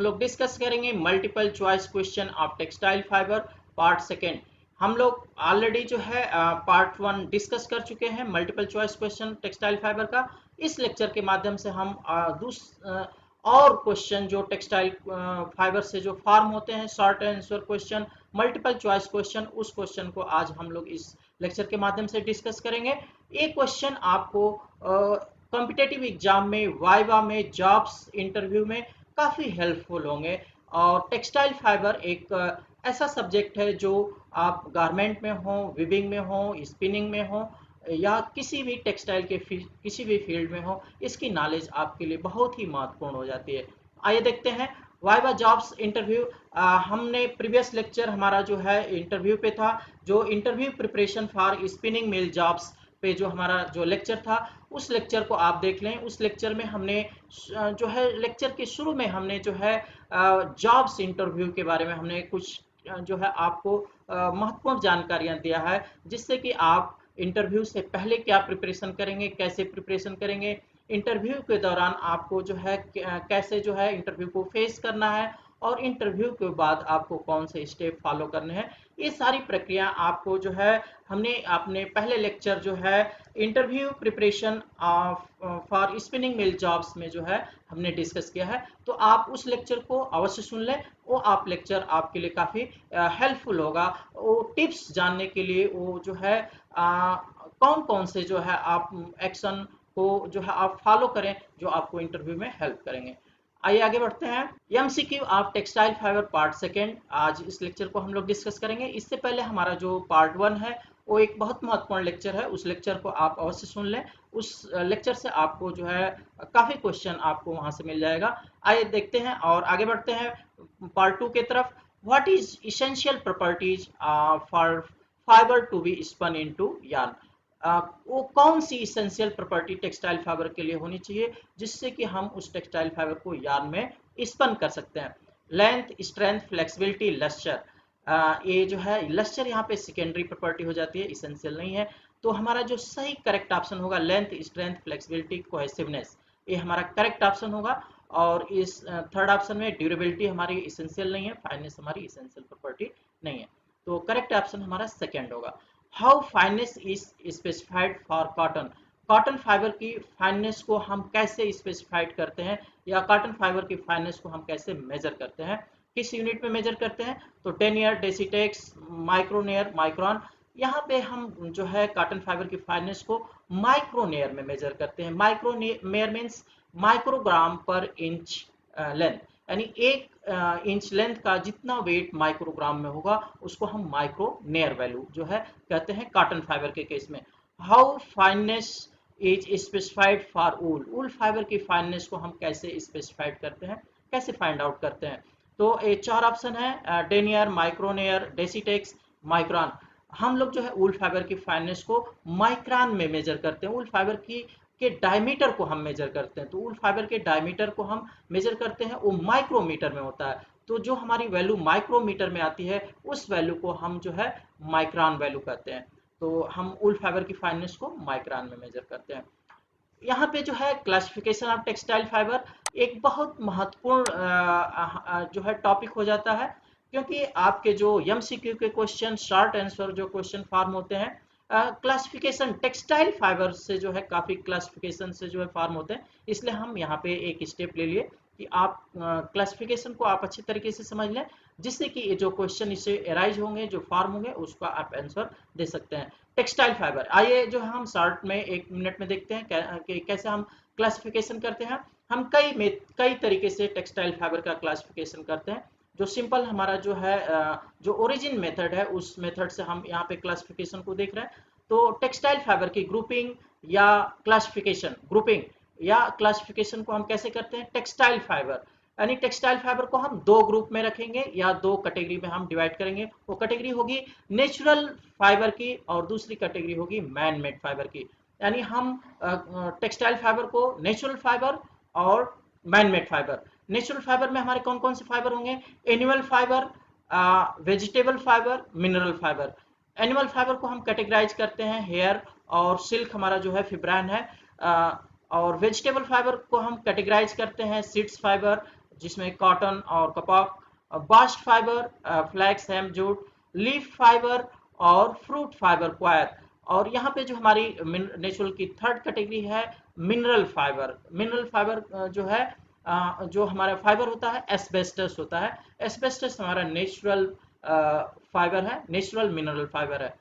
लोग डिस्कस करेंगे multiple choice question of textile fibre part second. हम लोग ऑलरेडी जो है पार्ट वन डिस्कस कर चुके हैं multiple choice question textile fibre का। इस लेक्चर के माध्यम से हम और क्वेश्चन जो टेक्सटाइल फाइबर से जो फॉर्म होते हैं, short answer question, multiple choice question, उस क्वेश्चन को आज हम लोग इस लेक्चर के माध्यम से डिस्कस करेंगे। ये क्वेश्चन आपको कॉम्पिटेटिव एग्जाम में, वाइवा में, जॉब्स इंटरव्यू में काफ़ी हेल्पफुल होंगे। और टेक्सटाइल फाइबर एक ऐसा सब्जेक्ट है जो आप गारमेंट में हो, विविंग में हो, स्पिनिंग में हो, या किसी भी टेक्सटाइल के किसी भी फील्ड में हो, इसकी नॉलेज आपके लिए बहुत ही महत्वपूर्ण हो जाती है। आइए देखते हैं वाइवा जॉब्स इंटरव्यू। हमने प्रीवियस लेक्चर हमारा जो है इंटरव्यू पे था, जो interview preparation for spinning mill jobs पे जो हमारा जो लेक्चर था, उस लेक्चर को आप देख लें। उस लेक्चर में हमने जो है लेक्चर के शुरू में हमने जो है जॉब्स इंटरव्यू के बारे में हमने कुछ जो है आपको महत्वपूर्ण जानकारियां दिया है, जिससे कि आप इंटरव्यू से पहले क्या प्रिपरेशन करेंगे, कैसे प्रिपरेशन करेंगे, इंटरव्यू के दौरान आपको जो है कैसे जो है इंटरव्यू को फेस करना है, और इंटरव्यू के बाद आपको कौन से स्टेप फॉलो करने हैं। ये सारी प्रक्रिया आपको जो है हमने अपने पहले लेक्चर जो है interview preparation for spinning mill jobs में जो है हमने डिस्कस किया है। तो आप उस लेक्चर को अवश्य सुन लें, वो आप लेक्चर आपके लिए काफ़ी हेल्पफुल होगा। वो टिप्स जानने के लिए, वो जो है कौन कौन से जो है आप एक्शन को जो है आप फॉलो करें, जो आपको इंटरव्यू में हेल्प करेंगे। आइए आगे बढ़ते हैं। MCQ of textile fibre part second, आज इस लेक्चर को हम लोग डिस्कस करेंगे। इससे पहले हमारा जो पार्ट वन है वो एक बहुत महत्वपूर्ण लेक्चर है, उस लेक्चर को आप अवश्य सुन लें। उस लेक्चर से आपको जो है काफ़ी क्वेश्चन आपको वहां से मिल जाएगा। आइए देखते हैं और आगे बढ़ते हैं पार्ट टू की तरफ। What is essential properties for fibre to be spun into yarn. वो कौन सी इसेंशियल प्रॉपर्टी टेक्सटाइल फाइबर के लिए होनी चाहिए जिससे कि हम उस टेक्सटाइल फाइबर को यार्न में स्पन कर सकते हैं। Length, strength, flexibility, lustre. ये जो है लस्चर यहाँ पे सेकेंडरी प्रॉपर्टी हो जाती है, इसेंशियल नहीं है। तो हमारा जो सही करेक्ट ऑप्शन होगा लेंथ, स्ट्रेंथ, फ्लेक्सिबिलिटी, कोहेसिवनेस, ये हमारा करेक्ट ऑप्शन होगा। और इस थर्ड ऑप्शन में ड्यूरेबिलिटी हमारी इसेंशियल नहीं है, फाइनेंस हमारी इसेंशियल प्रॉपर्टी नहीं है। तो करेक्ट ऑप्शन हमारा सेकेंड होगा। How finance is specified for cotton. Cotton fibre की फाइनेस को हम कैसे स्पेसिफाइड करते हैं, या कॉटन फाइबर की फाइनेस को हम कैसे मेजर करते हैं, किस यूनिट में मेजर करते हैं। तो डेनियर, डेसीटेक्स, माइक्रोनेयर, माइक्रॉन। यहाँ पे हम जो है कॉटन फाइबर की फाइनेस को माइक्रोनेयर में मेजर करते हैं। माइक्रोनेयर मीन्स माइक्रोग्राम पर इंच लेंथ, यानी एक इंच लेंथ का जितना वेट माइक्रोग्राम में होगा उसको हम माइक्रोनेयर वैल्यू जो है कहते हैं कॉटन फाइबर के केस में। How fineness is specified for wool. Wool fibre की फाइननेस को हम कैसे स्पेसिफाइड करते हैं, कैसे फाइंड आउट करते हैं। तो ये चार ऑप्शन है, डेनियर, माइक्रोनेयर, डेसीटेक्स, माइक्रॉन। हम लोग जो है वूल फाइबर की फाइननेस को माइक्रॉन में मेजर करते हैं। वूल फाइबर की के डायमीटर को हम मेजर करते हैं। तो वूल फाइबर के डायमीटर को हम मेजर करते हैं, वो माइक्रोमीटर में होता है। तो जो हमारी वैल्यू माइक्रोमीटर में आती है उस वैल्यू को हम जो है माइक्रॉन वैल्यू कहते हैं। तो हम वूल फाइबर की फाइननेस को माइक्रॉन में मेजर करते हैं। यहाँ पे जो है क्लासिफिकेशन ऑफ टेक्सटाइल फाइबर एक बहुत महत्वपूर्ण जो है टॉपिक हो जाता है, क्योंकि आपके जो एमसीक्यू के क्वेश्चन, शॉर्ट आंसर जो क्वेश्चन फॉर्म होते हैं, क्लासिफिकेशन टेक्सटाइल फाइबर से जो है काफ़ी क्लासिफिकेशन से जो है फॉर्म होते हैं। इसलिए हम यहाँ पे एक स्टेप ले लिए कि आप क्लासिफिकेशन को आप अच्छी तरीके से समझ लें, जिससे कि ये जो क्वेश्चन इससे एराइज होंगे, जो फॉर्म होंगे, उसका आप आंसर दे सकते हैं। टेक्सटाइल फाइबर आइए जो हम शॉर्ट में एक मिनट में देखते हैं कि कैसे हम क्लासिफिकेशन करते हैं। हम कई तरीके से टेक्सटाइल फाइबर का क्लासिफिकेशन करते हैं। जो सिंपल हमारा जो है जो ओरिजिन मेथड है, उस मेथड से हम यहाँ पे क्लासिफिकेशन को देख रहे हैं। तो टेक्सटाइल फाइबर की ग्रुपिंग या क्लासिफिकेशन, ग्रुपिंग या क्लासिफिकेशन को हम कैसे करते हैं, टेक्सटाइल फाइबर, यानी टेक्सटाइल फाइबर को हम दो ग्रुप में रखेंगे या दो कैटेगरी में हम डिवाइड करेंगे। वो कैटेगरी होगी नेचुरल फाइबर की और दूसरी कैटेगरी होगी मैन मेड फाइबर की। यानी हम टेक्सटाइल फाइबर को नेचुरल फाइबर और man made fibre, natural fibre में हमारे कौन कौन से फाइबर होंगे, animal fibre, vegetable fibre, mineral fibre. Animal fibre को हम कैटेगराइज करते हैं हेयर और सिल्क, हमारा जो है फिब्राइन है। और वेजिटेबल फाइबर को हम कैटेगराइज करते हैं सीड्स फाइबर, जिसमें कॉटन और कपास, bast fibre, flax, hemp, jute, leaf fibre और फ्रूट फाइबर क्वायर। और यहाँ पे जो हमारी नेचुरल की थर्ड कैटेगरी है मिनरल फाइबर। मिनरल फाइबर जो है जो हमारा फाइबर होता है एस्बेस्टस होता है। एस्बेस्टस हमारा नेचुरल फाइबर है, नेचुरल मिनरल फाइबर है।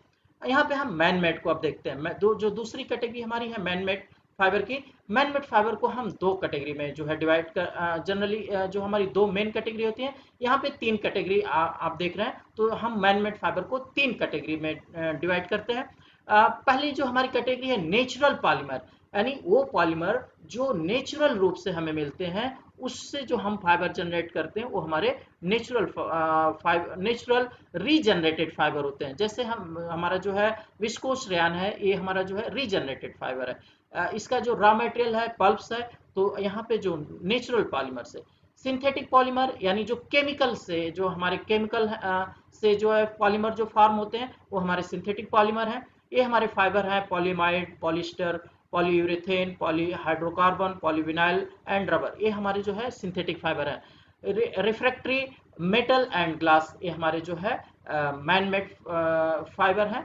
यहाँ पे हम मैन मेड को अब देखते हैं। जो दूसरी कैटेगरी हमारी है मैन मेड फाइबर की, मैन मेड फाइबर को हम दो कैटेगरी में जो है डिवाइड कर, जनरली जो हमारी दो मेन कैटेगरी होती है, यहाँ पे तीन कैटेगरी आप देख रहे हैं। तो हम मैन मेड फाइबर को तीन कैटेगरी में डिवाइड करते हैं। पहली जो हमारी कैटेगरी है नेचुरल पॉलीमर, यानी वो पॉलीमर जो नेचुरल रूप से हमें मिलते हैं, उससे जो हम फाइबर जनरेट करते हैं वो हमारे नेचुरल रीजनरेटेड फाइबर होते हैं। जैसे हमारा जो है विस्कोस रेयान है, ये हमारा जो है रीजनरेटेड फाइबर है। इसका जो रॉ मटेरियल है पल्प्स है। तो यहाँ पे जो नेचुरल पॉलीमर से, सिंथेटिक पॉलीमर यानी जो केमिकल से, जो हमारे केमिकल से जो है पॉलीमर जो फॉर्म होते हैं वो हमारे सिंथेटिक पॉलीमर हैं। ये हमारे फाइबर हैं polyamide, polyester, polyurethane, polyhydrocarbon, polyvinyl and rubber. ये हमारे जो है सिंथेटिक फाइबर है। रिफ्रैक्टरी, मेटल एंड ग्लास, ये हमारे जो है मैन मेड फाइबर हैं।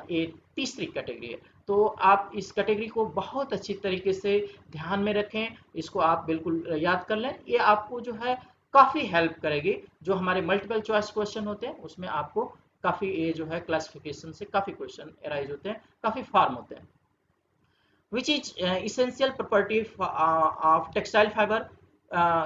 ये तीसरी कैटेगरी है। तो आप इस कैटेगरी को बहुत अच्छी तरीके से ध्यान में रखें, इसको आप बिल्कुल याद कर लें। ये आपको जो है काफ़ी हेल्प करेगी। जो हमारे मल्टीपल चॉइस क्वेश्चन होते हैं उसमें आपको काफ़ी, ये जो है क्लासिफिकेशन से काफ़ी क्वेश्चन अराइज होते हैं, काफ़ी फॉर्म होते हैं। Which is essential property of textile fibre.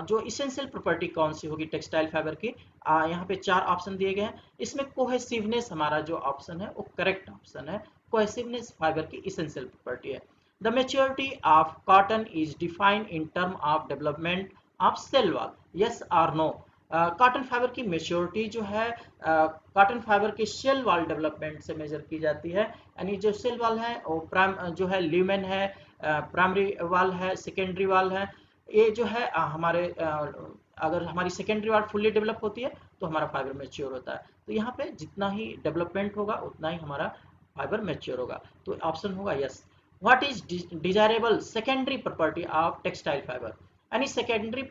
जो इसेंशियल प्रॉपर्टी कौन सी होगी टेक्सटाइल फाइबर की, यहाँ पे चार ऑप्शन दिए गए हैं। इसमें कोहेसिवनेस हमारा जो ऑप्शन है वो करेक्ट ऑप्शन है। कोहेसिवनेस फाइबर की इसेंशियल प्रॉपर्टी है। The maturity of cotton is defined in term of development of cell wall, yes और नो। कॉटन फाइबर की मेच्योरिटी जो है कॉटन फाइबर के सेल वॉल डेवलपमेंट से मेजर की जाती है। यानी जो सेल वॉल है वो जो है ल्यूमेन है, प्राइमरी वॉल है, सेकेंडरी वॉल है। ये जो है हमारे अगर हमारी सेकेंडरी वॉल फुल्ली डेवलप होती है तो हमारा फाइबर मेच्योर होता है। तो यहाँ पे जितना ही डेवलपमेंट होगा उतना ही हमारा फाइबर मेच्योर होगा। तो ऑप्शन होगा yes. What is desirable secondary property of textile fibre. यानी सेकेंडरी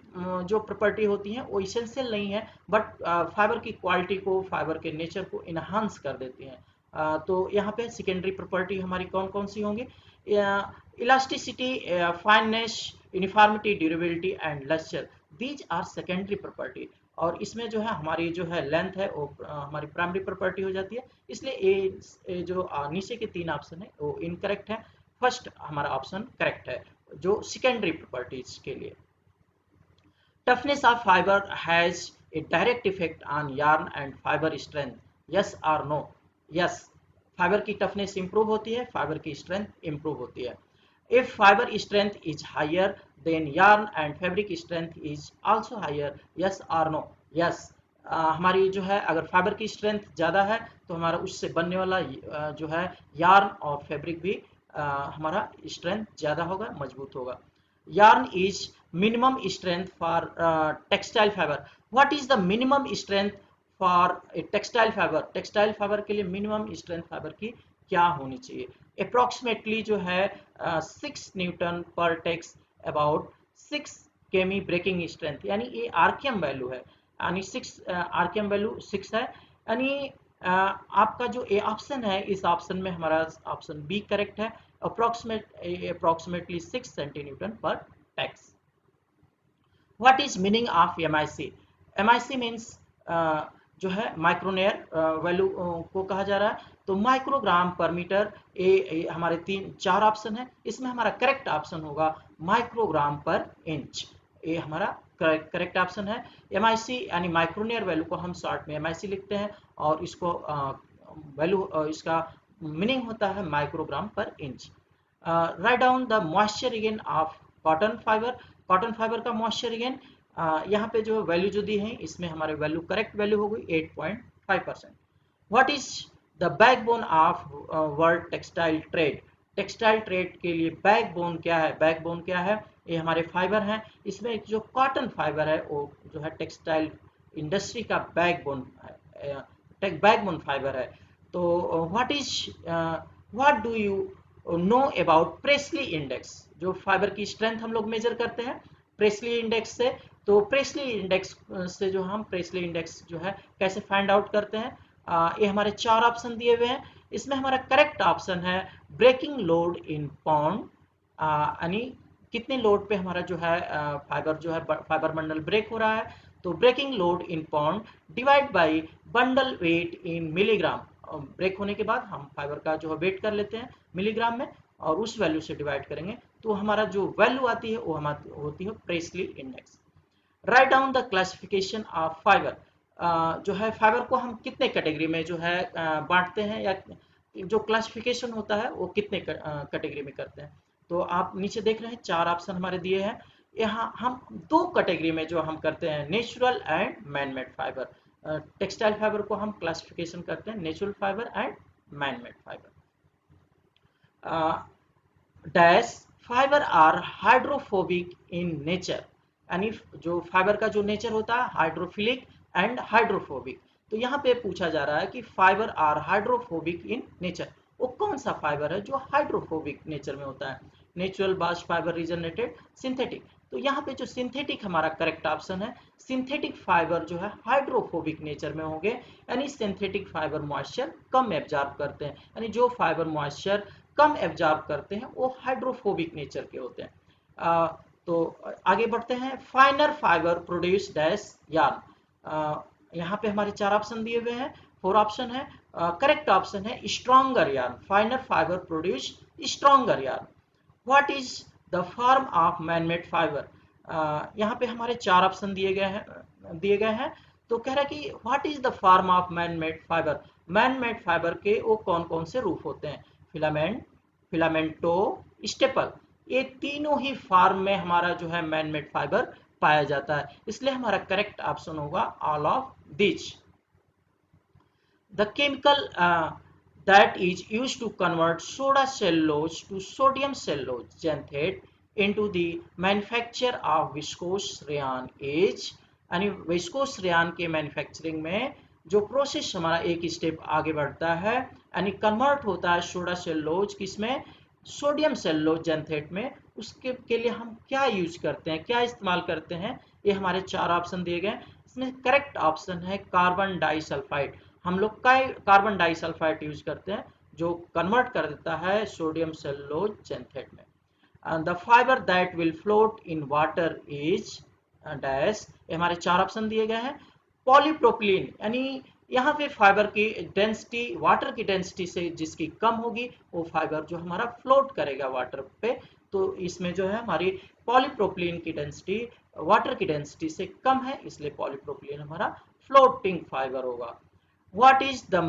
जो प्रॉपर्टी होती हैं वो इसेंशियल नहीं है, बट फाइबर की क्वालिटी को, फाइबर के नेचर को इन्हांस कर देती हैं। तो यहाँ पे सेकेंडरी प्रॉपर्टी हमारी कौन कौन सी होंगी? Elasticity, fineness, uniformity, durability and lustre, these are secondary property. और इसमें जो है हमारी जो है लेंथ है वो हमारी प्राइमरी प्रॉपर्टी हो जाती है। इसलिए ये जो नीचे के तीन ऑप्शन है वो इनकरेक्ट है। फर्स्ट हमारा ऑप्शन करेक्ट है जो सेकेंडरी प्रॉपर्टीज के लिए। Toughness of fiber has a direct effect on yarn and fiber strength. Yes or no? Yes. Fibre की टफनेस इंप्रूव होती है, फाइबर की स्ट्रेंथ इंप्रूव होती है। If fibre strength is higher then yarn and fabric strength is also higher, yes और no? Yes. हमारी जो है अगर फाइबर की स्ट्रेंथ ज़्यादा है तो हमारा उससे बनने वाला जो है yarn और फैब्रिक भी हमारा स्ट्रेंथ ज़्यादा होगा, मजबूत होगा। Yarn is minimum strength for textile fiber. What is the minimum strength for a textile fiber? Textile fibre के लिए मिनिमम स्ट्रेंथ फाइबर की क्या होनी चाहिए? अप्रोक्सीमेटली जो है 6 न्यूटन पर टेक्स, अबाउट 6 केमी ब्रेकिंग स्ट्रेंथ, यानी ये आरकेएम वैल्यू है। यानी 6 आरकेएम वैल्यू 6 है। यानी आपका जो ए ऑप्शन है, इस ऑप्शन में हमारा ऑप्शन बी करेक्ट है। approximately 6 सेंटीन्यूटन पर tex. What is meaning of MIC? MIC means जो है माइक्रोनेयर वैल्यू को कहा जा रहा है। तो माइक्रोग्राम पर मीटर, ये हमारे चार ऑप्शन है। इसमें हमारा करेक्ट ऑप्शन होगा माइक्रोग्राम पर इंच। ये हमारा करेक्ट ऑप्शन है। MIC यानी माइक्रोनेयर वैल्यू को हम शॉर्ट में MIC लिखते हैं, और इसको वैल्यू इसका मीनिंग होता है माइक्रोग्राम पर inch. Write down the moisture regain of cotton fibre. Cotton fibre का मॉइस्चर रिगेन, यहाँ पे जो वैल्यू जो दी है इसमें हमारे वैल्यू करेक्ट वैल्यू हो गई 8.5%। What is the backbone of world textile trade? Textile trade के लिए बैकबोन क्या है? बैकबोन क्या है? ये हमारे फाइबर हैं। इसमें जो कॉटन फाइबर है वो जो है टेक्सटाइल इंडस्ट्री का बैकबोन बैकबोन फाइबर है। तो what do you know about Pressley index? जो फाइबर की स्ट्रेंथ हम लोग मेजर करते हैं प्रेस्ली इंडेक्स से, तो प्रेसली इंडेक्स से जो हम प्रेसली इंडेक्स जो है कैसे फाइंड आउट करते हैं, ये हमारे 4 ऑप्शन दिए हुए हैं। इसमें हमारा करेक्ट ऑप्शन है ब्रेकिंग लोड इन पॉन्ड, यानी कितने लोड पे हमारा जो है फाइबर जो है फाइबर बंडल ब्रेक हो रहा है। तो breaking load in pound divide by bundle weight in milligram, break होने के बाद हम फाइबर का जो है वेट कर लेते हैं मिलीग्राम में और उस वैल्यू से डिवाइड करेंगे तो हमारा जो वैल्यू आती है वो हमारी होती है Presley index. Write down the classification of fibre, जो है फाइबर को हम कितने कैटेगरी में जो है बांटते हैं, या जो क्लासिफिकेशन होता है वो कितने कैटेगरी में करते हैं। तो आप नीचे देख रहे हैं 4 ऑप्शन हमारे दिए हैं। यहाँ हम 2 कैटेगरी में जो हम करते हैं, natural and man made fibre. Textile fibre को हम क्लासिफिकेशन करते हैं natural fibre and man made fibre. Dash fibre are hydrophobic in nature, यानी जो फाइबर का जो नेचर होता है हाइड्रोफिलिक एंड हाइड्रोफोबिक। तो यहाँ पे पूछा जा रहा है कि fibre are hydrophobic in nature, वो कौन सा फाइबर है जो हाइड्रोफोबिक नेचर में होता है, natural bast fibre, regenerated, synthetic. तो यहाँ पे जो सिंथेटिक हमारा करेक्ट ऑप्शन है, सिंथेटिक फाइबर जो है हाइड्रोफोबिक नेचर में होंगे, यानी सिंथेटिक फाइबर मॉइस्चर कम एब्जॉर्ब करते हैं, यानी जो फाइबर मॉइस्चर कम एब्जॉर्ब करते हैं वो हाइड्रोफोबिक नेचर के होते हैं। तो आगे बढ़ते हैं। फाइनर फाइबर प्रोड्यूस डैश यार्न, यहाँ पे हमारे 4 ऑप्शन दिए हुए हैं, 4 ऑप्शन है। करेक्ट ऑप्शन है stronger yarn, फाइनर fibre produce stronger yarn. What is the form of man made fibre, यहाँ पे हमारे 4 ऑप्शन दिए गए हैं। तो कह रहा है कि what is the form of man made fibre, man made fibre के वो कौन कौन से रूप होते हैं, फिलामेंट, फिलामेंटो, स्टेपल। ये तीनों ही फॉर्म में हमारा जो है मैन मेड फाइबर पाया जाता है, इसलिए हमारा करेक्ट ऑप्शन होगा all of this. The chemical that is used to convert soda cellulose to sodium cellulose xanthate into the manufacture of viscose rayon is, यानी विस्कोस रेयान के मैन्युफैक्चरिंग में जो प्रोसेस हमारा एक स्टेप आगे बढ़ता है, यानी कन्वर्ट होता है सोडा सेलुलोज किसमें, सोडियम सेलुलोज जेंथेट में। उसके के लिए हम क्या यूज करते हैं, क्या इस्तेमाल करते हैं, ये हमारे 4 ऑप्शन दिए गए। इसमें करेक्ट ऑप्शन है कार्बन डाइसल्फाइड। हम लोग कार्बन डाइसल्फाइड यूज करते हैं जो कन्वर्ट कर देता है सोडियम सेलुलोज जेंथेट में। The fibre that will float in water is dash, ये हमारे 4 ऑप्शन दिए गए हैं। पॉलीप्रोपिलीन, यानी यहाँ पे फाइबर की डेंसिटी वाटर की डेंसिटी से जिसकी कम होगी वो फाइबर जो हमारा फ्लोट करेगा वाटर पे। तो इसमें जो है हमारी पॉलीप्रोपिलीन की डेंसिटी वाटर की डेंसिटी से कम है, इसलिए पॉलीप्रोपिलीन हमारा फ्लोटिंग फाइबर होगा। What is the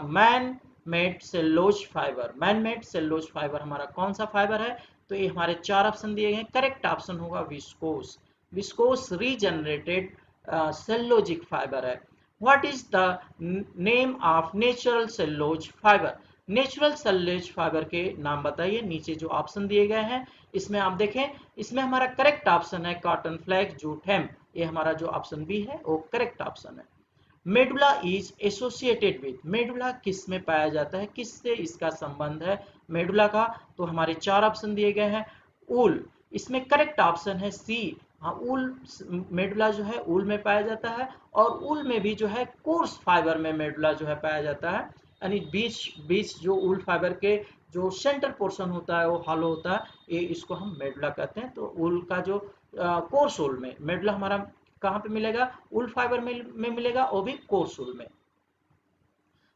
man made cellulose fibre, man made cellulose fibre हमारा कौन सा फाइबर है, तो ये हमारे 4 ऑप्शन दिए गए हैं। करेक्ट ऑप्शन होगा viscose, viscose regenerated cellulosic fibre है। What is the name of natural cellulose fibre, natural cellulose fibre के नाम बताइए, नीचे जो ऑप्शन दिए गए हैं इसमें आप देखें, इसमें हमारा करेक्ट ऑप्शन है कॉटन फ्लैक्स, जूट, हेम्प। ये हमारा जो ऑप्शन बी है वो करेक्ट ऑप्शन है। Medulla is associated with, medulla किस में पाया जाता है, किससे इसका संबंध है मेडुला का, तो हमारे 4 ऑप्शन दिए गए हैं। ऊल, इसमें करेक्ट ऑप्शन है सी, हाँ ऊल, मेडुला जो है ऊल में पाया जाता है, और ऊल में भी जो है कोर्स फाइबर में मेडुला जो है पाया जाता है, यानी बीच बीच जो ऊल फाइबर के जो सेंटर पोर्शन होता है वो हॉलो होता है, ये इसको हम मेडुला कहते हैं। तो ऊल का जो कोर्स ऊल में मेडुला हमारा कहाँ पे मिलेगा, ऊल फाइबर में मिलेगा, वो भी कोर्स ऊल में।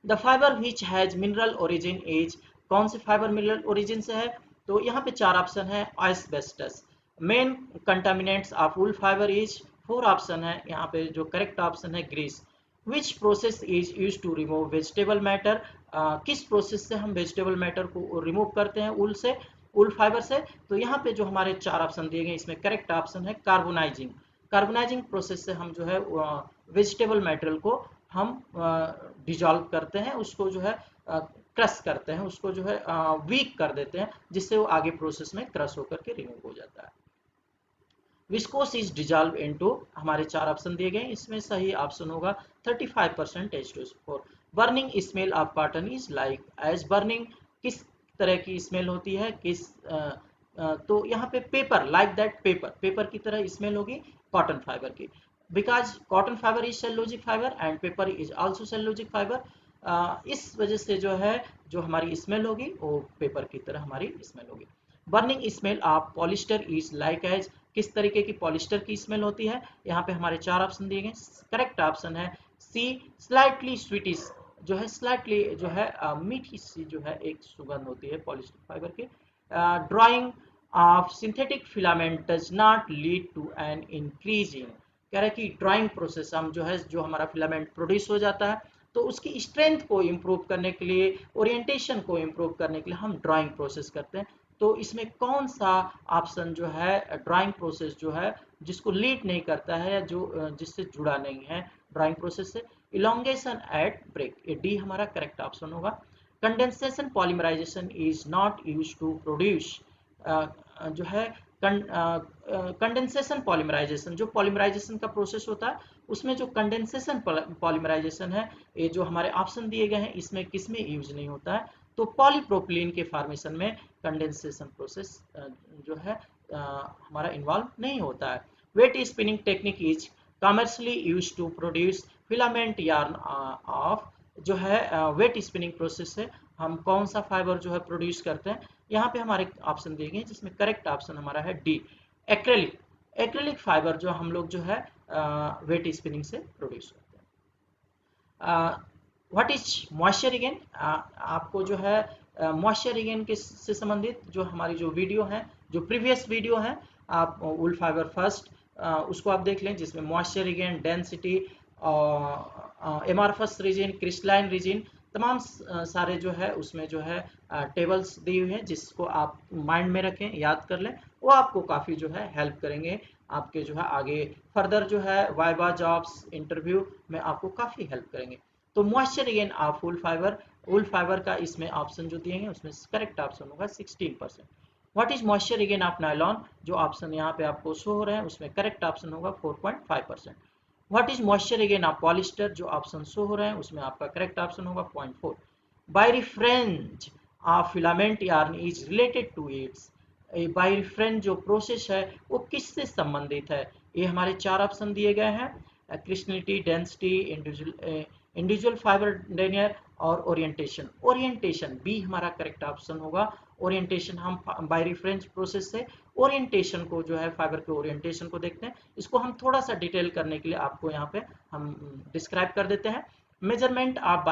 The fibre which has mineral origin is, कौन से फाइबर मिनरल ओरिजिन से है, तो यहाँ पे 4 ऑप्शन है। Asbestos, main contaminants of wool fibre is, 4 option है यहाँ पे, जो करेक्ट ऑप्शन है grease. Which process is use to remove vegetable matter, किस प्रोसेस से हम वेजिटेबल मैटर को रिमूव करते हैं ऊल से, ऊल फाइबर से, तो यहाँ पे जो हमारे 4 ऑप्शन दिए गए इसमें करेक्ट ऑप्शन है कार्बोनाइजिंग, कार्बोनाइजिंग प्रोसेस से हम जो है वेजिटेबल मैटेरियल को हम डिजॉल्व करते हैं, उसको जो है क्रश करते हैं, उसको जो है वीक कर देते हैं, जिससे वो आगे प्रोसेस में क्रश होकर के रिमूव हो जाता है। विस्कोस इज डिजॉल्व इनटू, हमारे 4 ऑप्शन दिए गए, इसमें सही ऑप्शन होगा 35% H2SO4। Burning smell of cotton is like as, burning किस तरह की स्मेल होती है, किस तो यहाँ पे paper, like that paper, paper की तरह स्मेल होगी, कॉटन फाइबर की, because cotton fibre is cellulosic fibre and paper is also cellulosic fibre. इस वजह से जो है जो हमारी स्मेल होगी वो पेपर की तरह हमारी स्मेल होगी। Burning smell of polyester is like as, किस तरीके की पॉलिस्टर की स्मेल होती है, यहाँ पे हमारे 4 ऑप्शन दिए गए। करेक्ट ऑप्शन है सी, स्लाइटली स्वीटिश, जो है स्लाइटली जो है मीठी सी जो है एक सुगंध होती है पॉलिस्टर फाइबर की। Drawing of synthetic filament does not lead to an increase in, कह रहा है कि ड्राइंग प्रोसेस हम जो है जो हमारा फिलामेंट प्रोड्यूस हो जाता है तो उसकी स्ट्रेंथ को इम्प्रूव करने के लिए, ओरिएंटेशन को इम्प्रूव करने के लिए हम ड्राइंग प्रोसेस करते हैं। तो इसमें कौन सा ऑप्शन जो है ड्राइंग प्रोसेस जो है जिसको लीड नहीं करता है या जो जिससे जुड़ा नहीं है ड्राइंग प्रोसेस से, इलोंगेशन एट ब्रेक, ये डी हमारा करेक्ट ऑप्शन होगा। Condensation polymerization is not use to produce, जो है कंडेंसेशन पॉलीमराइजेशन, जो पॉलीमराइजेशन का प्रोसेस होता है उसमें जो कंडेंसेशन पॉलीमराइजेशन है, ये जो हमारे ऑप्शन दिए गए हैं इसमें किस में यूज नहीं होता है, तो पॉलीप्रोपिलीन के फॉर्मेशन में कंडेंसेशन प्रोसेस जो है हमारा इन्वॉल्व नहीं होता है। Wet spinning technique is commercially use to produce filament yarn of, जो है वेट स्पिनिंग प्रोसेस से हम कौन सा फाइबर जो है प्रोड्यूस करते हैं, यहाँ पे हमारे ऑप्शन दिए गए जिसमें करेक्ट ऑप्शन हमारा है डी, एक्रेलिक। एक्रेलिक फाइबर जो हम लोग जो है वेट स्पिनिंग से प्रोड्यूस करते हैं। व्हाट इज मॉइस्चर रिगेन, आपको जो है मॉइस्चर रिगेन के से संबंधित जो हमारी जो वीडियो है, जो प्रीवियस वीडियो है, आप वुल फाइबर फर्स्ट उसको आप देख लें जिसमें moisture regain, density, amorphous region, crystalline region, तमाम सारे जो है उसमें जो है टेबल्स दी हुई हैं जिसको आप माइंड में रखें, याद कर लें, वो आपको काफ़ी जो है हेल्प करेंगे आपके जो है आगे फर्दर जो है वाइवा जॉब्स इंटरव्यू में आपको काफ़ी हेल्प करेंगे। तो moisture regain of wool fibre का इसमें ऑप्शन जो दिए हैं उसमें करेक्ट ऑप्शन होगा 16%। What is moisture regain of nylon, जो ऑप्शन यहाँ पे आपको शो हो रहे हैं उसमें करेक्ट ऑप्शन होगा 4.5%। What is moisture regain of polyester, जो ऑप्शन शो हो रहे हैं उसमें आपका करेक्ट ऑप्शन होगा 0.4। Birefringence of filament yarn is related to its, birefringence जो प्रोसेस है वो किससे संबंधित है, ये हमारे 4 ऑप्शन दिए गए हैं, क्रिस्टलिटी, डेंसिटी, इंडिविजुअल फाइबर डेनियर और ओरिएंटेशन। ओरिएंटेशन बी हमारा करेक्ट ऑप्शन होगा। ओरिएंटेशन हम बाय रेफरेंस प्रोसेस से ओरिएंटेशन को जो है फाइबर के ओरिएंटेशन को देखते हैं, इसको हम थोड़ा सा डिटेल करने के लिए आपको यहाँ पे हम डिस्क्राइब कर देते हैं। Measurement of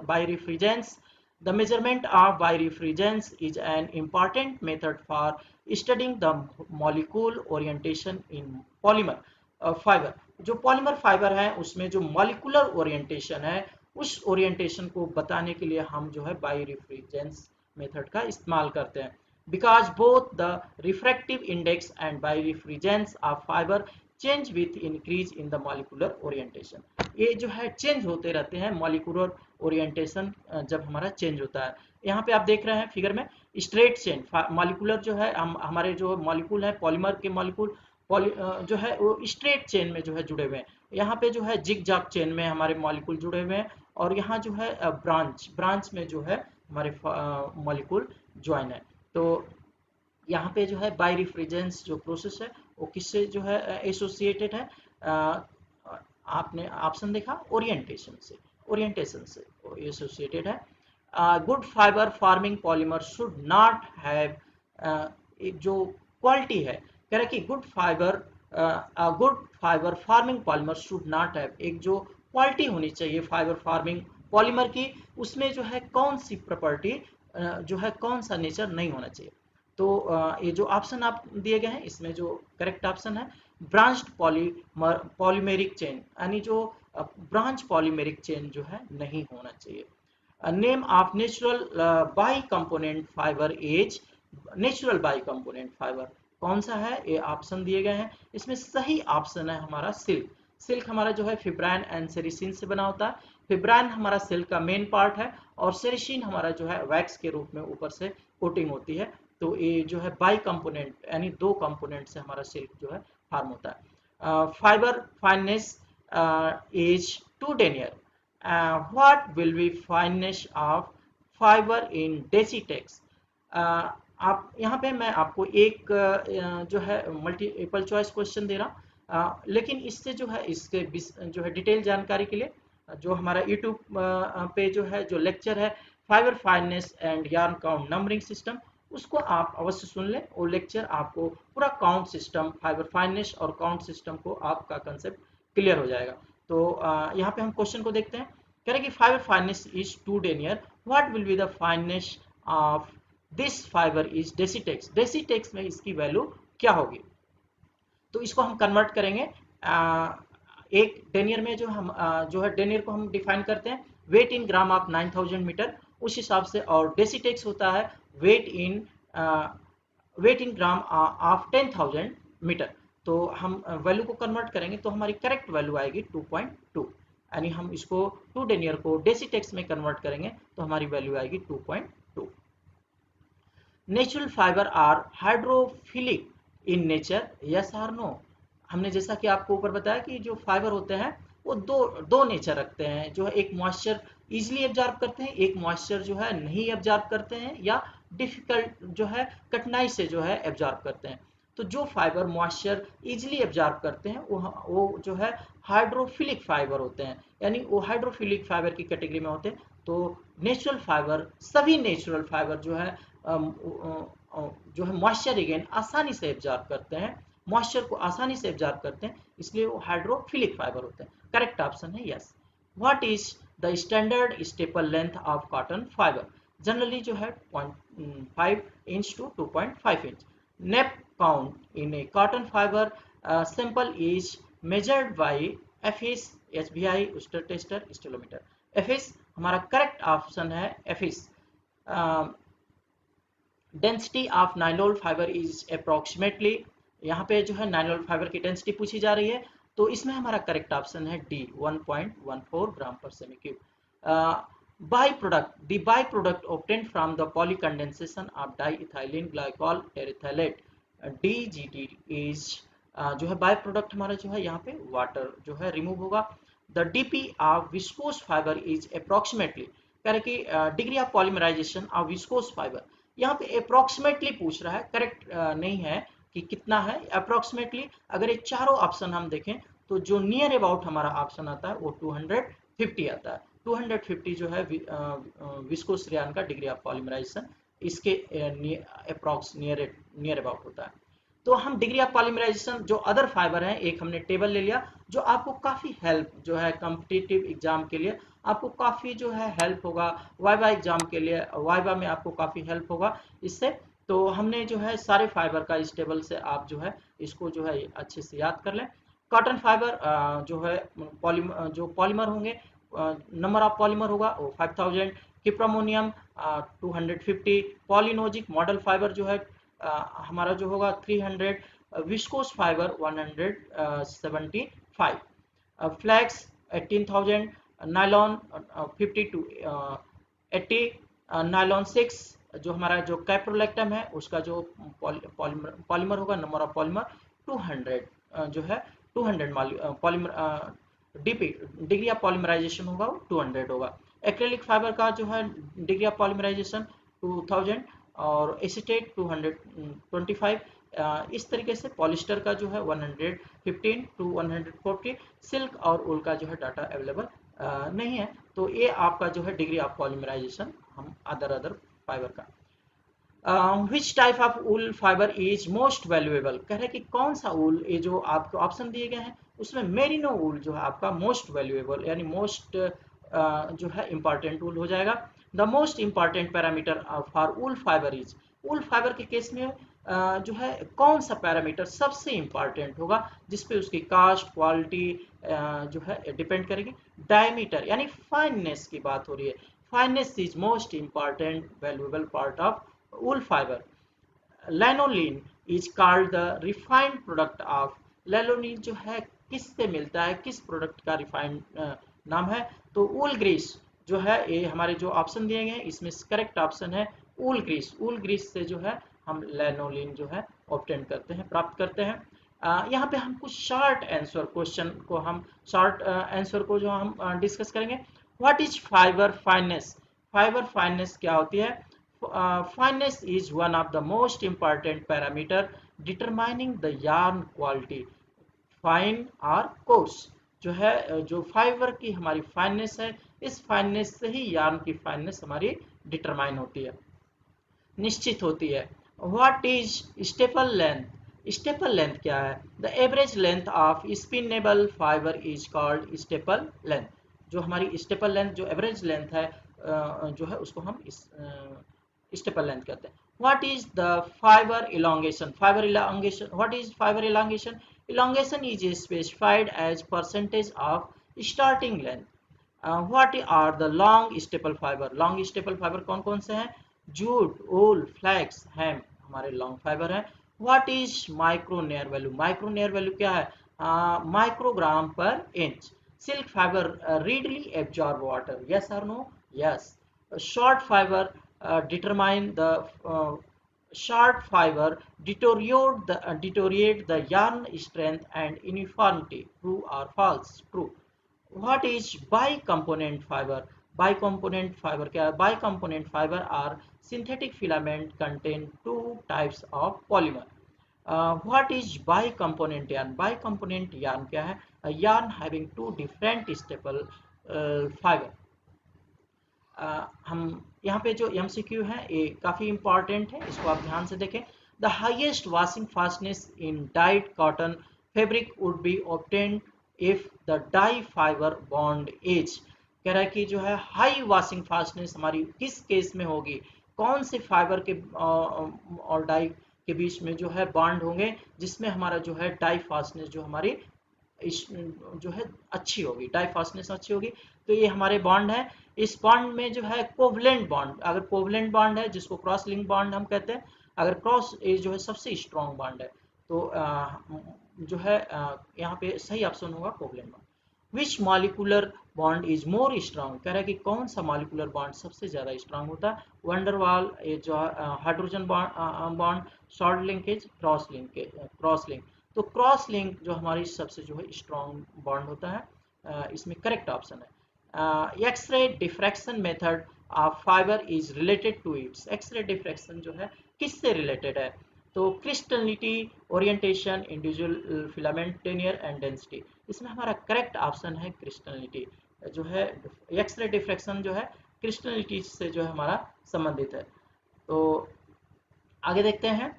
birefringence, the measurement of birefringence is an important method for studying the molecule orientation in polymer fiber। जो पॉलीमर फाइबर है उसमें जो मॉलिकुलर ओरिएंटेशन है उस ओरिएंटेशन को बताने के लिए हम जो है बायरिफ्रिजेंस मेथड का इस्तेमाल करते हैं। Because both the refractive index and birefringence of fibre change with increase in the molecular orientation, ये जो है चेंज होते रहते हैं मॉलिकुलर ओरिएंटेशन जब हमारा चेंज होता है। यहाँ पे आप देख रहे हैं फिगर में स्ट्रेट चेन मॉलिकुलर जो है हमारे जो मॉलिक्यूल है पॉलीमर के मॉलिक्यूल जो है वो स्ट्रेट चेन में जो है जुड़े हुए हैं, यहाँ पे जो है जिग जैग चेन में हमारे मॉलिक्यूल जुड़े हुए हैं और यहाँ जो है ब्रांच में जो है हमारे मॉलिक्यूल ज्वाइन है। तो यहाँ पे जो है बायरिफ्रिजेंस जो प्रोसेस है वो किससे जो है एसोसिएटेड है, आपने ऑप्शन देखा ओरिएंटेशन से एसोसिएटेड है। Good fibre farming polymer should not have, जो क्वालिटी है कह रहे कि good fibre farming polymer should not have, एक जो क्वालिटी होनी चाहिए फाइबर फार्मिंग पॉलीमर की उसमें जो है कौन सी प्रॉपर्टी जो है कौन सा नेचर नहीं होना चाहिए। तो ये जो ऑप्शन आप दिए गए हैं इसमें जो करेक्ट ऑप्शन है ब्रांच्ड पॉलीमेरिक चेन, यानी जो ब्रांच पॉलीमेरिक चेन जो है नहीं होना चाहिए। Name of natural by component fibre is, natural by component fibre कौन सा है, ये ऑप्शन दिए गए हैं, इसमें सही ऑप्शन है हमारा सिल्क। सिल्क हमारा जो है फिब्राइन एंड सेरिसिन से बना होता है। फिब्राइन हमारा सिल्क का मेन पार्ट है और सेरिसिन हमारा जो है वैक्स के रूप में ऊपर से कोटिंग होती है। तो ये जो है बाई कंपोनेंट यानी 2 कंपोनेंट से हमारा सिल्क जो है फॉर्म होता है। Fibre fineness is two denier, what will be fineness of fibre in decitex. आप यहाँ पे मैं आपको एक जो है मल्टीपल चॉइस क्वेश्चन दे रहा हूँ, लेकिन इससे जो है इसके जो है डिटेल जानकारी के लिए जो हमारा यूट्यूब पे जो है जो लेक्चर है fibre fineness and yarn count numbering system, उसको आप अवश्य सुन लें। वो लेक्चर आपको पूरा काउंट सिस्टम, फाइबर फाइननेस और काउंट सिस्टम को आपका कंसेप्ट क्लियर हो जाएगा। तो यहाँ पे हम क्वेश्चन को देखते हैं। कह रहे कि fibre fineness is 2 denier, what will be the fineness of this fibre is decitex. Decitex में इसकी वैल्यू क्या होगी? तो इसको हम कन्वर्ट करेंगे। एक डेनियर में जो हम जो है डेनियर को हम डिफाइन करते हैं weight in gram of 9000 metre, उस हिसाब से। और डेसीटेक्स होता है weight in gram of 10,000 metre. तो हम वैल्यू को कन्वर्ट करेंगे तो हमारी करेक्ट वैल्यू आएगी 2.2, यानी हम इसको 2 डेनियर को डेसीटेक्स में कन्वर्ट करेंगे तो हमारी वैल्यू आएगी 2.2। Natural fibre are hydrophilic in nature, yes or no. हमने जैसा कि आपको ऊपर बताया कि जो फाइबर होते हैं वो दो दो नेचर रखते हैं, जो है एक मॉइस्चर इजीली एब्जॉर्ब करते हैं, एक मॉइस्चर जो है नहीं एब्जॉर्ब करते हैं या डिफिकल्ट जो है कठिनाई से जो है एब्जॉर्ब करते हैं। तो जो फाइबर मॉइस्चर इजीली एब्जॉर्ब करते हैं वो जो है हाइड्रोफिलिक फाइबर होते हैं, यानी वो हाइड्रोफिलिक फाइबर की कैटेगरी में होते हैं। तो नेचुरल फाइबर, सभी नेचुरल फाइबर जो है मॉइस्चर अगेन आसानी से एब्जॉर्ब करते हैं, मॉइस्चर को आसानी से एब्जॉर्ब करते हैं, इसलिए वो हाइड्रोफिलिक फाइबर होते हैं। करेक्ट ऑप्शन है yes. What is the standard staple length of cotton fibre? Generally जो है 0.5 inch to 2.5 inch. Nep count in a cotton fibre sample is measured by AFIS, HVI, Uster tester, stelometer. AFIS हमारा correct option है AFIS. Density of nylon fibre is approximately, यहाँ पे जो है nylon fibre की density पूछी जा रही है, तो इसमें हमारा करेक्ट ऑप्शन है D, 1.14 gram per cm cube. By product, the by product obtained from the polycondensation of diethylene glycol terephthalate, DGT is, जो है बाई प्रोडक्ट हमारा जो है यहाँ पे वाटर जो है रिमूव होगा। The DP of viscose fibre is approximately, कह रहे कि degree of polymerization of viscose fibre, यहाँ पे अप्रोक्सीमेटली पूछ रहा है, करेक्ट नहीं है कि कितना है, अप्रोक्सीमेटली। अगर ये चारों ऑप्शन हम देखें तो जो नियर अबाउट हमारा ऑप्शन आता है वो 250 आता है। 250 जो है विस्कोस रेयान का डिग्री ऑफ पॉलीमराइजेशन, इसके अप्रोक्स नियर अबाउट होता है। तो हम डिग्री ऑफ पॉलीमराइजेशन जो अदर फाइबर हैं, एक हमने टेबल ले लिया जो आपको काफ़ी हेल्प जो है कॉम्पिटिटिव एग्जाम के लिए आपको काफ़ी जो है हेल्प होगा, वाइवा एग्जाम के लिए वाइवा में आपको काफ़ी हेल्प होगा इससे। तो हमने जो है सारे फाइबर का इस टेबल से आप जो है इसको जो है अच्छे से याद कर लें। कॉटन फाइबर जो है पॉलीमर होंगे, नंबर ऑफ पॉलीमर होगा वो 5000, किप्रोमोनियम 250, पॉलिनोजिक मॉडल फाइबर जो है हमारा जो होगा 300, viscose fibre 175, flax 18,000, nylon 50 to 80, nylon 6 जो हमारा जो कैप्रोलेक्टम है उसका जो पॉलीमर होगा, नंबर ऑफ पॉलीमर 200, जो है 200 polymer, DP degree of polymerization होगा वो 200 होगा। एक्रेलिक फाइबर का जो है डिग्री ऑफ पॉलीमराइजेशन 2000 और एसीटेट 225। इस तरीके से पॉलिस्टर का जो है 115 टू 140, सिल्क और ऊल का जो है डाटा अवेलेबल नहीं है। तो ये आपका जो है डिग्री ऑफ पॉलीमराइजेशन हम अदर फाइबर का। Which type of wool fibre is most valuable, कह रहे हैं कि कौन सा ऊल, ये जो आपको ऑप्शन दिए गए हैं उसमें मेरिनो ऊल जो है आपका मोस्ट वैल्यूएबल यानी मोस्ट जो है इंपॉर्टेंट ऊल हो जाएगा। The most important parameter for wool fibre is, wool fibre के केस में जो है कौन सा पैरामीटर सबसे इंपॉर्टेंट होगा जिसपे उसकी कास्ट क्वालिटी जो है डिपेंड करेगी। डायमीटर यानी फाइननेस की बात हो रही है, fineness is most important valuable part of wool fiber. Lanolin is called the refined product of, lanolin जो है किससे मिलता है, किस प्रोडक्ट का रिफाइंड नाम है? तो वूल ग्रीस जो है, ये हमारे जो ऑप्शन दिए गए हैं इसमें करेक्ट ऑप्शन है वूल ग्रीस। वूल ग्रीस से जो है हम लैनोलिन जो है ऑब्टेन करते हैं, प्राप्त करते हैं। यहाँ पे हम कुछ शॉर्ट आंसर क्वेश्चन को हम शॉर्ट आंसर को जो हम डिस्कस करेंगे। What is fibre fineness? Fibre fineness क्या होती है? Fineness is one of the most important parameter determining the yarn quality. Fine और कोर्स। जो है जो फाइबर की हमारी फाइननेस है, इस फाइननेस से ही यार्न की फाइननेस हमारी डिटरमाइन होती है, निश्चित होती है। What is staple length? Staple length क्या है? The average length of spinnable fibre is called staple length. जो हमारी स्टेपल लेंथ, जो एवरेज लेंथ है जो है उसको हम स्टेपल लेंथ कहते हैं। What is the fibre elongation? Fibre elongation, what is fibre elongation? Elongation is specified as percentage of starting length. What are the long staple fibre? Long staple fibre कौन कौन से हैं? जूट, वूल, flex, हेम हमारे long fibre हैं। What is micronaire value? Micronaire value क्या है? Microgram पर inch. Silk fibre readily absorb water, yes or no? Yes. Short fiber determine the short fiber deteriorate the yarn strength and uniformity. True or false? True. What is bicomponent fiber? Bicomponent fiber क्या है? Bicomponent fiber are synthetic filament contain two types of polymer. What is bicomponent yarn? Bicomponent yarn क्या है? A yarn having two different staple fiber. हम यहाँ पे जो MCQ है ये काफ़ी इंपॉर्टेंट है, इसको आप ध्यान से देखें। The highest washing fastness in dyed cotton fabric would be obtained if the dye fibre bond as. कह रहा है कि जो है हाई वॉशिंग फास्टनेस हमारी किस केस में होगी? कौन से फाइबर के और डाई के बीच में जो है बॉन्ड होंगे जिसमें हमारा जो है डाई फास्टनेस जो हमारी जो है अच्छी होगी, डाई फास्टनेस अच्छी होगी। तो ये हमारे बॉन्ड है। इस बॉन्ड में जो है कोवलेंट बॉन्ड, अगर कोवलेंट बॉन्ड है जिसको क्रॉस लिंक बॉन्ड हम कहते हैं, अगर क्रॉस ये जो है सबसे स्ट्रॉन्ग बॉन्ड है, तो जो है यहाँ पे सही ऑप्शन होगा covalent bond. Which molecular bond is more strong? कह रहा है कि कौन सा मॉलिकुलर बॉन्ड सबसे ज्यादा स्ट्रॉन्ग होता है? वंडरवाल, ये जो hydrogen bond, short linkage, cross linkage, cross link. तो क्रॉस लिंक जो हमारी सबसे जो है स्ट्रॉन्ग बॉन्ड होता है, इसमें करेक्ट ऑप्शन है। X ray diffraction method of fibre is related to its. X ray diffraction जो है किससे रिलेटेड है? तो crystallinity, orientation, individual filament tenure and density. इसमें हमारा करेक्ट ऑप्शन है क्रिस्टलिटी। जो है एक्सरे डिफ्रैक्शन जो है क्रिस्टलिटी से जो है हमारा संबंधित है। तो आगे देखते हैं।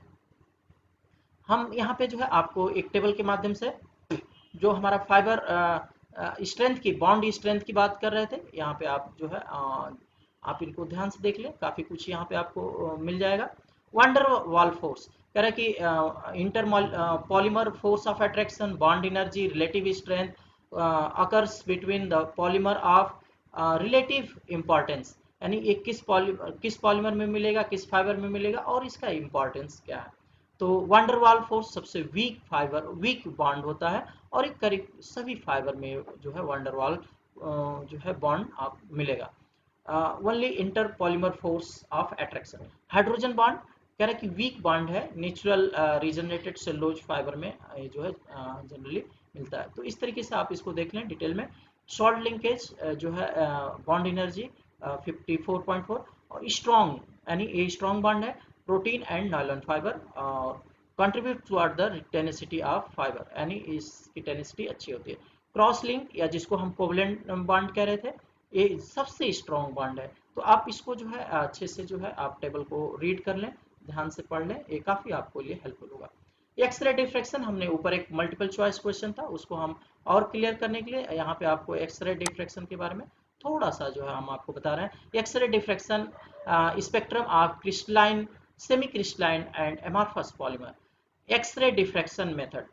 हम यहाँ पे जो है आपको एक टेबल के माध्यम से जो हमारा फाइबर स्ट्रेंथ की, बॉन्ड स्ट्रेंथ की बात कर रहे थे, यहाँ पे आप जो है आप इनको ध्यान से देख लें, काफ़ी कुछ यहाँ पे आपको मिल जाएगा। वंडर वाल फोर्स कह रहा है कि inter polymer force of attraction, bond energy, relative strength occurs between the polymer of relative importance. यानी ये किस पॉलीमर में मिलेगा, किस फाइबर में मिलेगा और इसका इंपॉर्टेंस क्या है। तो वंडरवाल फोर्स सबसे वीक फाइबर, वीक बॉन्ड होता है और एक करीब सभी फाइबर में जो है वंडरवाल जो है बॉन्ड आप मिलेगा। Only inter polymer force of attraction. Hydrogen bond कह रहा है कि वीक बॉन्ड है, नेचुरल रीजनरेटेड सेलुलोज फाइबर में ये जो है जनरली मिलता है। तो इस तरीके से आप इसको देख लें डिटेल में। शॉर्ट लिंकेज जो है बॉन्ड एनर्जी 54.4 और स्ट्रॉन्ग, यानी ये स्ट्रॉन्ग बॉन्ड है, protein and nylon fibre contribute toward the tenacity of fibre, यानी इसकी टेनिसिटी अच्छी होती है। क्रॉस लिंक या जिसको हम कोवलेंट बॉन्ड कह रहे थे, ये सबसे स्ट्रॉन्ग बॉन्ड है। तो आप इसको जो है अच्छे से जो है आप टेबल को रीड कर लें, ध्यान से पढ़ लें, ये काफ़ी आपको लिए हेल्पफुल होगा। एक्सरे डिफ्रैक्शन, हमने ऊपर एक मल्टीपल चॉइस क्वेश्चन था, उसको हम और क्लियर करने के लिए यहाँ पे आपको एक्सरे डिफ्रैक्शन के बारे में थोड़ा सा जो है हम आपको बता रहे हैं। X-ray diffraction spectrum of crystalline, semi crystalline and amorphous polymer. X-ray diffraction method,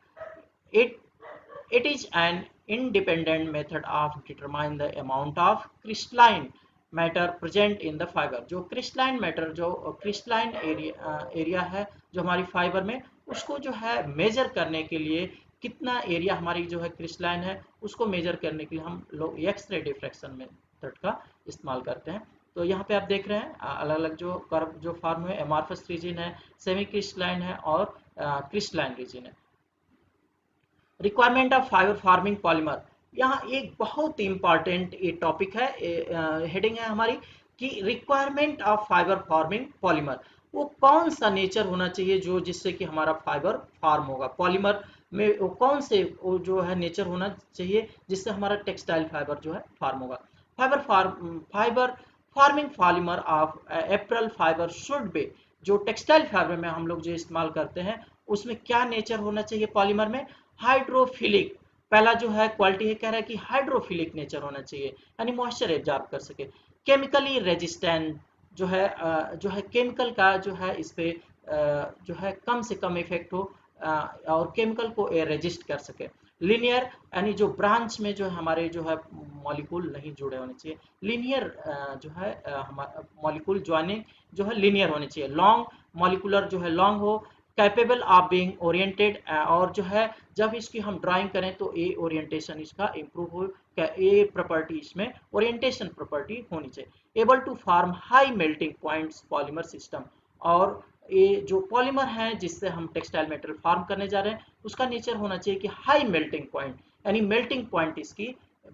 it is an independent method of determine the amount of crystalline matter present in the fiber। जो crystalline matter, जो crystalline area है जो हमारी fibre में, उसको जो है major करने के लिए, कितना एरिया हमारी जो है क्रिस्टलाइन है उसको मेजर करने के लिए हम लोग एक्सरे डिफ्रैक्शन मेथड का इस्तेमाल करते हैं। तो यहाँ पे आप देख रहे हैं अलग अलग जो कर्व जो फॉर्म है, एमॉर्फस रीजन है, सेमी क्रिस्टलाइन है और क्रिस्टलाइन रीजन है। Requirement of fibre farming polymer, यहाँ एक बहुत इंपॉर्टेंट ये टॉपिक है, हेडिंग है हमारी कि requirement of fibre farming polymer. वो कौन सा नेचर होना चाहिए जो जिससे कि हमारा फाइबर फार्म होगा, पॉलीमर में कौन से वो जो है नेचर होना चाहिए जिससे हमारा टेक्सटाइल फाइबर जो है फार्म होगा। Fibre farming polymer of April fibre should be, जो टेक्सटाइल फाइबर में हम लोग जो इस्तेमाल करते हैं उसमें क्या नेचर होना चाहिए पॉलीमर में, हाइड्रोफिलिक। पहला जो है क्वालिटी है कह रहा है कि हाइड्रोफिलिक नेचर होना चाहिए, यानी मॉइस्चर एब्जॉर्ब कर सके। केमिकली रेजिस्टेंट, जो है केमिकल का जो है इस पे जो है कम से कम इफेक्ट हो, और केमिकल को रेजिस्ट कर सके। लीनियर, यानी जो ब्रांच में जो हमारे जो है मॉलिक्यूल नहीं जुड़े होने चाहिए। लीनियर जो है हमारा मॉलिक्यूल ज्वाइनिंग जो है लीनियर होने चाहिए। लॉन्ग मॉलिकुलर जो है लॉन्ग हो। कैपेबल ऑफ बीइंग ओरिएंटेड, और जो है जब इसकी हम ड्राइंग करें तो ये ओरिएंटेशन इसका इंप्रूव हो, ये प्रॉपर्टी इसमें ओरिएंटेशन प्रॉपर्टी होनी चाहिए। Able to form high melting points polymer system, और ये जो पॉलीमर है जिससे हम टेक्सटाइल मटेरियल फॉर्म करने जा रहे हैं उसका नेचर होना चाहिए कि हाई मेल्टिंग पॉइंट, यानी मेल्टिंग पॉइंट इसकी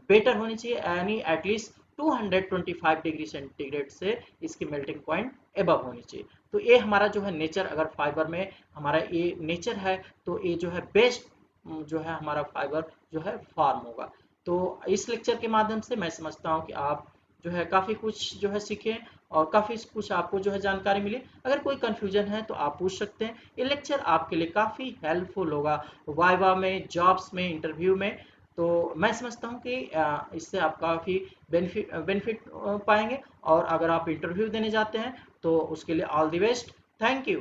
बेटर होनी चाहिए, यानी एटलीस्ट 225 डिग्री सेंटीग्रेड से इसकी मेल्टिंग पॉइंट एबव होनी चाहिए। तो ये हमारा जो है नेचर, अगर फाइबर में हमारा ये नेचर है तो ये जो है बेस्ट जो है हमारा फाइबर जो है फॉर्म होगा। तो इस लेक्चर के माध्यम से मैं समझता हूँ कि आप जो है काफ़ी कुछ जो है सीखें और काफ़ी कुछ आपको जो है जानकारी मिली। अगर कोई कंफ्यूजन है तो आप पूछ सकते हैं। ये लेक्चर आपके लिए काफ़ी हेल्पफुल होगा वाइवा में, जॉब्स में, इंटरव्यू में। तो मैं समझता हूँ कि इससे आप काफ़ी बेनिफिट पाएंगे, और अगर आप इंटरव्यू देने जाते हैं तो उसके लिए all the best. Thank you.